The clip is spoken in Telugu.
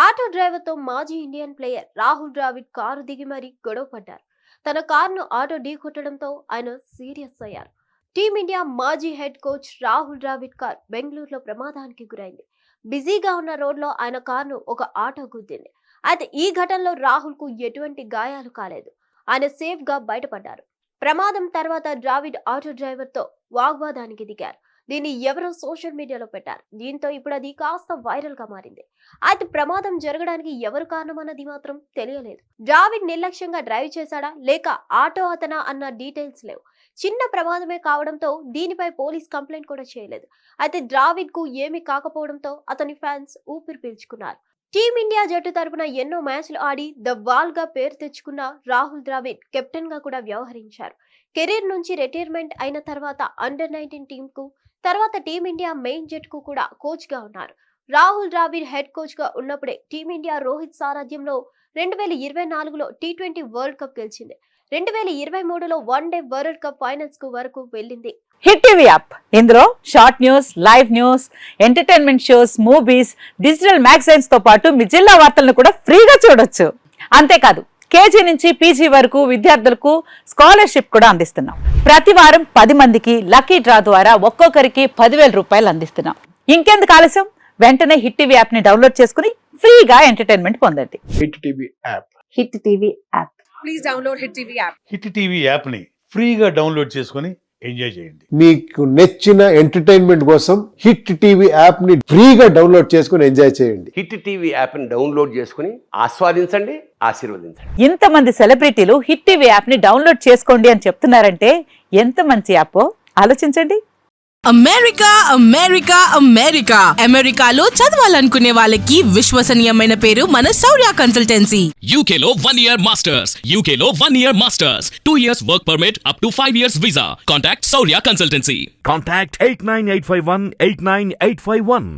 ఆటో డ్రైవర్తో మాజీ Indian player Rahul Dravid car దిగి మరీ గొడవ పడ్డారు. తన కారును ఆటో ఢీకొట్టడంతో ఆయన సీరియస్ అయ్యారు. టీమిండియా మాజీ head coach Rahul Dravid car బెంగళూరులో ప్రమాదానికి గురైంది. బిజీగా ఉన్న రోడ్లో ఆయన కారును ఒక ఆటో గుద్దింది. అయితే ఈ ఘటనలో రాహుల్ కు ఎటువంటి గాయాలు కాలేదు. ఆయన సేఫ్ గా బయటపడ్డారు. ప్రమాదం తర్వాత ద్రావిడ్ ఆటో డ్రైవర్ తో వాగ్వాదానికి దిగారు. దీన్ని ఎవరో సోషల్ మీడియాలో పెట్టారు. దీంతో ఇప్పుడు అది కాస్త వైరల్ గా మారింది. అయితే ప్రమాదం జరగడానికి ఎవరు కారణమన్నది మాత్రం తెలియలేదు. ద్రావిడ్ నిర్లక్ష్యంగా డ్రైవ్ చేశాడా లేక ఆటో అతనా అన్న డీటెయిల్స్ లేవు. చిన్న ప్రమాదమే కావడంతో దీనిపై పోలీస్ కంప్లైంట్ కూడా చేయలేదు. అయితే ద్రావిడ్ కు ఏమీ కాకపోవడంతో అతని ఫ్యాన్స్ ఊపిరి పీల్చుకున్నారు. టీమిండియా జట్టు తరపున ఎన్నో మ్యాచ్లు ఆడి ద వాల్ గా పేరు తెచ్చుకున్న రాహుల్ ద్రావిడ్ కెప్టెన్ గా కూడా వ్యవహరించారు. కెరీర్ నుంచి రిటైర్మెంట్ అయిన తర్వాత అండర్-19 టీమ్ కు, తర్వాత టీమిండియా మెయిన్ జట్ కు కూడా కోచ్ గా ఉన్నారు. రాహుల్ ద్రావిడ్ హెడ్ కోచ్ గా ఉన్నప్పుడే టీమిండియా రోహిత్ సారథ్యంలో 2024లో టీ20 వరల్డ్ కప్ గెలిచింది. 2023లో వన్డే వరల్డ్ కప్ ఫైనల్స్ కు వరకు వెళ్ళింది. హిట్ టీవీ యాప్ ఇందులో short news, live news, entertainment shows, movies, digital magazines తో పాటు మీ జిల్లా వార్తలను కూడా ఫ్రీగా చూడొచ్చు. అంతేకాదు కేజీ నుంచి పీజీ వరకు విద్యార్థులకు స్కాలర్షిప్ కూడా అందిస్తున్నాం. ప్రతి వారం 10 మందికి లక్కీ డ్రా ద్వారా ఒక్కొక్కరికి 10,000 రూపాయలు అందిస్తున్నాం. ఇంకెందుకు ఆలస్యం, వెంటనే హిట్ టీవీ యాప్ ని డౌన్లోడ్ చేసుకుని ఫ్రీగా ఎంటర్టైన్మెంట్ పొందండి. Hit TV app. Hit TV app. Please download hit TV app. Hit TV app ని ఫ్రీగా డౌన్లోడ్ చేసుకొని ఎంజాయ్ చేయండి. మీకు నచ్చిన ఎంటర్టైన్మెంట్ కోసం హిట్ టీవీ యాప్ ని ఫ్రీగా డౌన్లోడ్ చేసుకొని ఎంజాయ్ చేయండి. హిట్ టీవీ యాప్ ని డౌన్లోడ్ చేసుకుని ఆస్వాదించండి, ఆశీర్వదించండి. ఇంతమంది సెలబ్రిటీలు హిట్ టీవీ యాప్ ని డౌన్లోడ్ చేసుకోండి అని చెప్తున్నారంటే ఎంత మంచి యాప్ ఆలోచించండి. అమెరికా అమెరికా అమెరికా అమెరికాలో చదవాలనుకునే వాళ్ళకి విశ్వసనీయమైన పేరు మన శౌర్య కన్సల్టెన్సీ. UK లో 1 year masters. UK లో 1 year masters. 2 years work permit up to 5 years visa. Contact Saurya Consultancy. Contact 89851 89851.